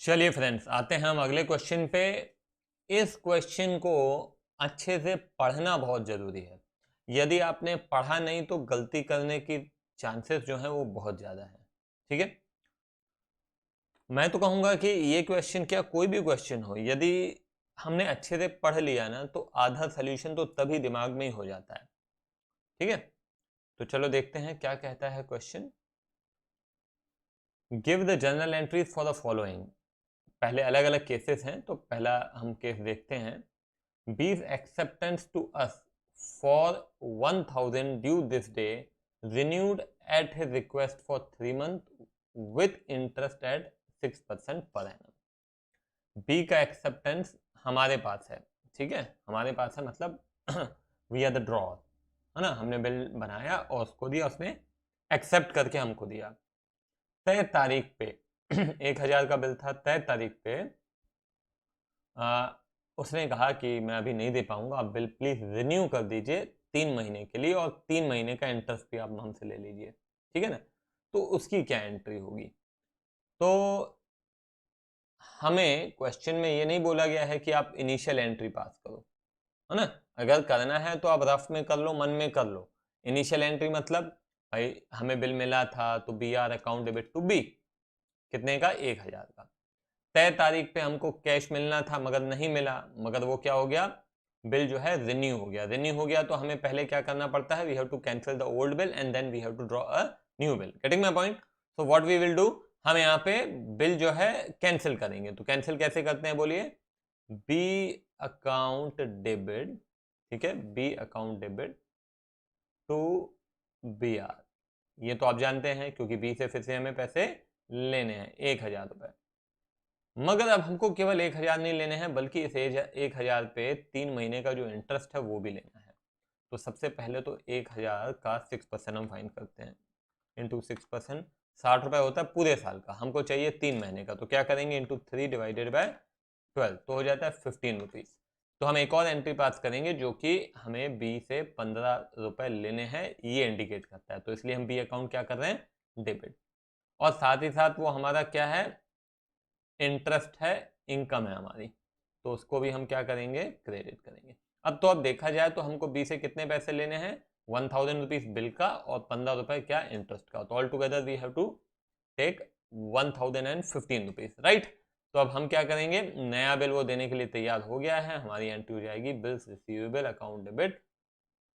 चलिए फ्रेंड्स, आते हैं हम अगले क्वेश्चन पे। इस क्वेश्चन को अच्छे से पढ़ना बहुत ज़रूरी है। यदि आपने पढ़ा नहीं तो गलती करने की चांसेस जो हैं वो बहुत ज़्यादा हैं। ठीक है, मैं तो कहूँगा कि ये क्वेश्चन क्या कोई भी क्वेश्चन हो, यदि हमने अच्छे से पढ़ लिया ना तो आधा सोल्यूशन तो तभी दिमाग में ही हो जाता है। ठीक है, तो चलो देखते हैं क्या कहता है question. Give the general entries for the following. पहले अलग अलग केसेस हैं, तो पहला हम केस देखते हैं। B's acceptance to us for 1000 due this day renewed at his request for 3 months with interest at 6% per annum. B का एक्सेप्टेंस हमारे पास है। ठीक है, हमारे पास है मतलब वी आर द ड्रॉअर, है ना। हमने बिल बनाया और उसको दिया, उसने एक्सेप्ट करके हमको दिया। तय तारीख पे 1000 का बिल था, तय तारीख पे उसने कहा कि मैं अभी नहीं दे पाऊंगा, आप बिल प्लीज रिन्यू कर दीजिए 3 महीने के लिए और 3 महीने का इंटरेस्ट भी आप हमसे ले लीजिए। ठीक है ना, तो उसकी क्या एंट्री होगी। तो हमें क्वेश्चन में ये नहीं बोला गया है कि आप इनिशियल एंट्री पास करो, है ना। अगर करना है तो आप रफ में कर लो, मन में कर लो। इनिशियल एंट्री मतलब भाई हमें बिल मिला था तो B R account debit to B, कितने का, 1000 का। तय तारीख पे हमको कैश मिलना था मगर नहीं मिला, मगर वो क्या हो गया, बिल जो है रिन्यू हो गया। रिन्यू हो गया तो हमें पहले क्या करना पड़ता है, we have to cancel the old bill and then we have to draw a new bill. Getting my point. So what we will do, हम यहाँ पे बिल जो है कैंसिल करेंगे। तो कैंसिल कैसे करते हैं बोलिए, बी अकाउंट डेबिट, ठीक है, B account debit to B R. ये तो आप जानते हैं क्योंकि बी से फिर से हमें पैसे लेने हैं 1000 रुपए। मगर अब हमको केवल 1000 नहीं लेने हैं, बल्कि इस 1000 पे 3 महीने का जो इंटरेस्ट है वो भी लेना है। तो सबसे पहले तो 1000 का 6% हम फाइन करते हैं, इंटू 6%, 60 रुपए होता है पूरे साल का, हमको चाहिए 3 महीने का, तो क्या करेंगे, इंटू 3 डिवाइडेड बाय 12, तो हो जाता है 15 रुपीज़। तो हम एक और एंट्री पास करेंगे जो कि हमें बी से 15 रुपए लेने हैं, ये इंडिकेट करता है। तो इसलिए हम बी अकाउंट क्या कर रहे हैं, डेबिट। और साथ ही साथ वो हमारा क्या है, इंटरेस्ट है, इनकम है हमारी, तो उसको भी हम क्या करेंगे, क्रेडिट करेंगे। अब तो अब देखा जाए तो हमको बी से कितने पैसे लेने हैं, 1000 रुपीज बिल का और 15 रुपए क्या, इंटरेस्ट का। तो all together we have to take 1015 rupees, right. तो अब हम क्या करेंगे, नया बिल वो देने के लिए तैयार हो गया है, हमारी एंट्री हो जाएगी bills receivable account debit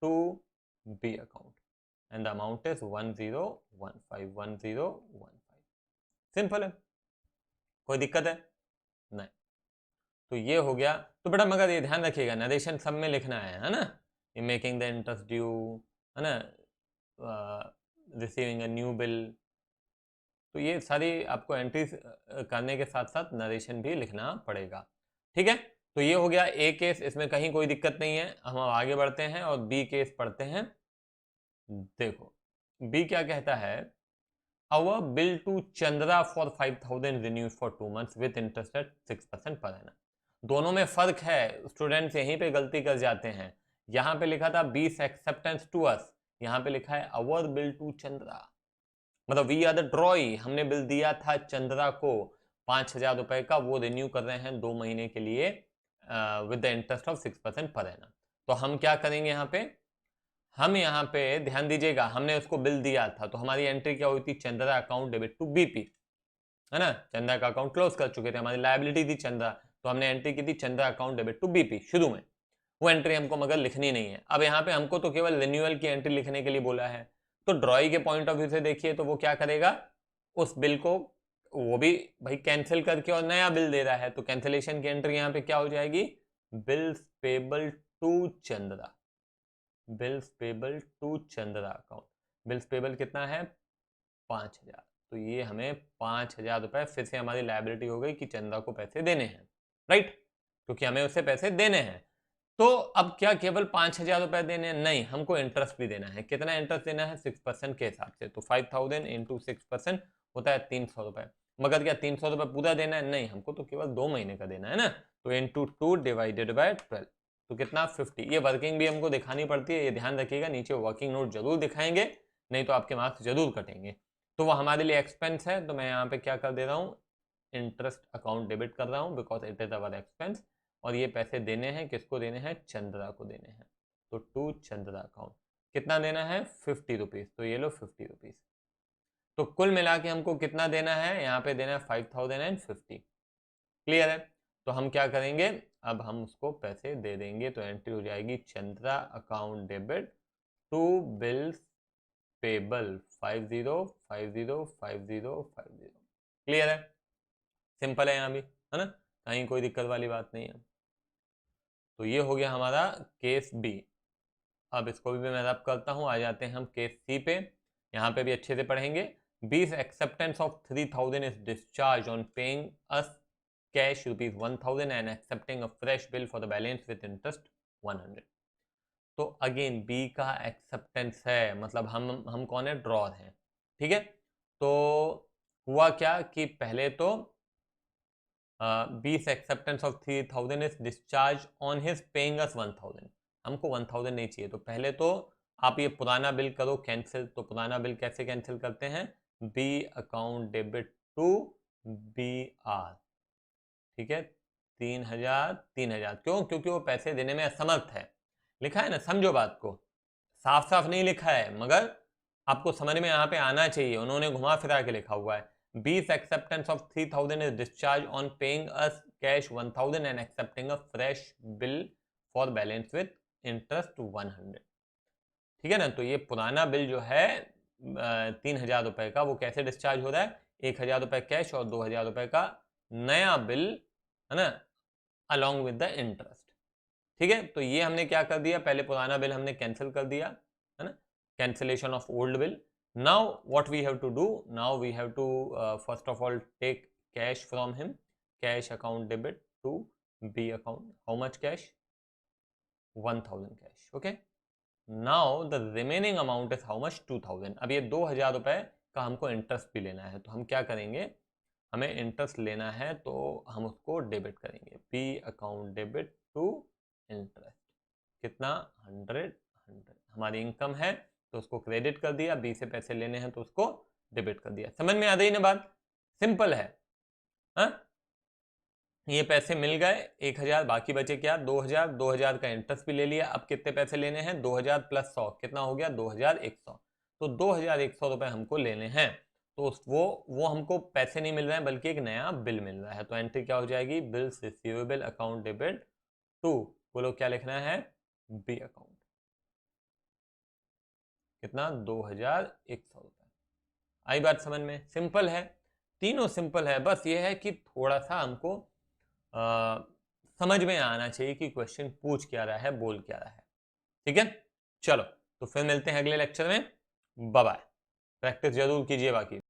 to B account and the amount is 1015 simple है, कोई दिक्कत है नहीं। तो ये हो गया। तो बेटा मगर ये ध्यान रखिएगा, नरेशन सब में लिखना है ना। ये मेकिंग द इंटरेस्ट ड्यू, है ना, रिसीविंग अ न्यू बिल, तो ये सारी आपको एंट्रीज करने के साथ साथ नरेशन भी लिखना पड़ेगा। ठीक है, तो ये हो गया ए केस, इसमें कहीं कोई दिक्कत नहीं है। हम अब आगे बढ़ते हैं और बी केस पढ़ते हैं। देखो बी क्या कहता है, our bill to Chandra for 5000 renewed for 2 months with interest at 6% per annum। दोनों में फर्क है, स्टूडेंट्स यहीं पे गलती कर जाते हैं। यहाँ पे लिखा था बीस एक्सेप्टेंस टू अस, यहाँ पे लिखा है अवर बिल टू चंद्रा, मतलब वी आर द ड्रॉई, हमने बिल दिया था चंद्रा को 5000 रुपए का, वो रिन्यू कर रहे हैं 2 महीने के लिए with the interest of 6% per annum. तो हम क्या करेंगे, यहाँ पे हम यहाँ पे ध्यान दीजिएगा, हमने उसको बिल दिया था तो हमारी एंट्री क्या हुई थी, Chandra account debit to BP, है ना। चंद्रा का अकाउंट क्लोज कर चुके थे, हमारी लायबिलिटी थी चंद्रा, तो हमने एंट्री की थी Chandra account debit to BP शुरू में। वो एंट्री हमको मगर लिखनी नहीं है। अब यहाँ पे हमको तो केवल रिन्यूअल की एंट्री लिखने के लिए बोला है, तो ड्रॉई के पॉइंट ऑफ व्यू से देखिए तो वो क्या करेगा, उस बिल को वो भी भाई कैंसिल करके और नया बिल दे रहा है, तो कैंसिलेशन की एंट्री यहाँ पे क्या हो जाएगी, bills payable to Chandra, bills payable to Chandra account. Bills payable कितना है, 5000, तो ये हमें 5000 रुपए फिर से हमारी लायबिलिटी हो गई कि चंद्रा को पैसे देने हैं, राइट, क्योंकि हमें उसे पैसे देने हैं। तो अब क्या केवल 5000 रुपए देने हैं, नहीं, हमको इंटरेस्ट भी देना है। कितना इंटरेस्ट देना है, 6% के हिसाब से, तो 5000 इंटू 6% होता है 300 रुपए। मगर क्या 300 रुपए पूरा देना है, नहीं, हमको तो केवल 2 महीने का देना है ना, तो इंटू 2 डिवाइडेड बाय 12, तो कितना 50। ये वर्किंग भी हमको दिखानी पड़ती है, ये ध्यान रखिएगा, नीचे वर्किंग नोट जरूर दिखाएंगे, नहीं तो आपके मार्क्स जरूर कटेंगे। तो वो हमारे लिए एक्सपेंस है, तो मैं यहाँ पे क्या कर दे रहा हूँ, इंटरेस्ट अकाउंट डेबिट कर रहा हूँ because it is our expense, और ये पैसे देने हैं किसको देने हैं, चंद्रा को देने हैं। तो टू चंद्रा अकाउंट कितना देना है, 50 रुपीज़, तो ये लो 50 रुपीज़। तो कुल मिला के हमको कितना देना है, यहाँ पे देना है 5050। क्लियर है। तो हम क्या करेंगे, अब हम उसको पैसे दे देंगे। तो एंट्री हो जाएगी Chandra account debit to bills payable 50505050। Clear है, सिंपल है यहाँ भी, है ना, कहीं कोई दिक्कत वाली बात नहीं है। तो ये हो गया हमारा केस बी। अब इसको भी मैं रब करता हूँ, आ जाते हैं हम केस सी पे। यहाँ पे भी अच्छे से पढ़ेंगे। बीस acceptance of 3000 is discharge on paying us cash ₹1000 and accepting a fresh bill for the balance with interest 100। तो अगेन बी का एक्सेप्टेंस है, मतलब हम कौन है, ड्रॉर हैं, ठीक है। तो हुआ क्या कि पहले तो 20 acceptance of 3000 is discharge on his paying us 1000। हमको 1000 नहीं चाहिए, तो पहले तो आप ये पुराना बिल करो कैंसिल। तो पुराना बिल कैसे कैंसिल करते हैं, B account debit to B R, ठीक है। 3000 क्यों, क्योंकि वो पैसे देने में असमर्थ है। लिखा है ना, समझो बात को, साफ साफ नहीं लिखा है मगर आपको समझ में यहाँ पे आना चाहिए, उन्होंने घुमा फिरा के लिखा हुआ है। 20 acceptance of 3000 is discharged on paying us cash 1000 and accepting a fresh bill for balance with interest 100। ठीक है ना। तो ये पुराना बिल जो है 3000 रुपए का, वो कैसे डिस्चार्ज हो रहा है, 1000 रुपए कैश और 2000 रुपए का नया बिल, है ना, अलॉन्ग विद द इंटरेस्ट। ठीक है। तो ये हमने क्या कर दिया, पहले पुराना बिल हमने कैंसिल कर दिया, है ना, cancellation of old bill. now what we have to do, now we have to first of all take cash from him, cash account debit to B account, how much cash, 1000 cash, okay। now the remaining amount is how much, 2000। अब ये 2000 रुपए का हमको interest भी लेना है, तो हम क्या करेंगे, हमें इंटरेस्ट लेना है तो हम उसको डेबिट करेंगे, B account debit to interest, कितना, 100 हमारी इनकम है तो उसको क्रेडिट कर दिया, बी से पैसे लेने हैं तो उसको डेबिट कर दिया। समझ में आ रही ना बात, सिंपल है। हा? ये पैसे मिल गए 1000, बाकी बचे क्या, 2000, 2000 का इंटरेस्ट भी ले लिया। अब कितने पैसे लेने हैं, 2000 प्लस 100 कितना हो गया, 2100। तो 2100 रुपए हमको लेने हैं। तो वो हमको पैसे नहीं मिल रहे हैं बल्कि एक नया बिल मिल रहा है। तो एंट्री क्या हो जाएगी, bills receivable account debit to, बोलो क्या लिखना है, बी अकाउंट, कितना, 2100 रुपए। आई बात समझ में, सिंपल है, तीनों सिंपल है। बस ये है कि थोड़ा सा हमको समझ में आना चाहिए कि क्वेश्चन पूछ क्या रहा है, बोल क्या रहा है। ठीक है, चलो तो फिर मिलते हैं अगले लेक्चर में। बाय बाय, प्रैक्टिस जरूर कीजिए बाकी।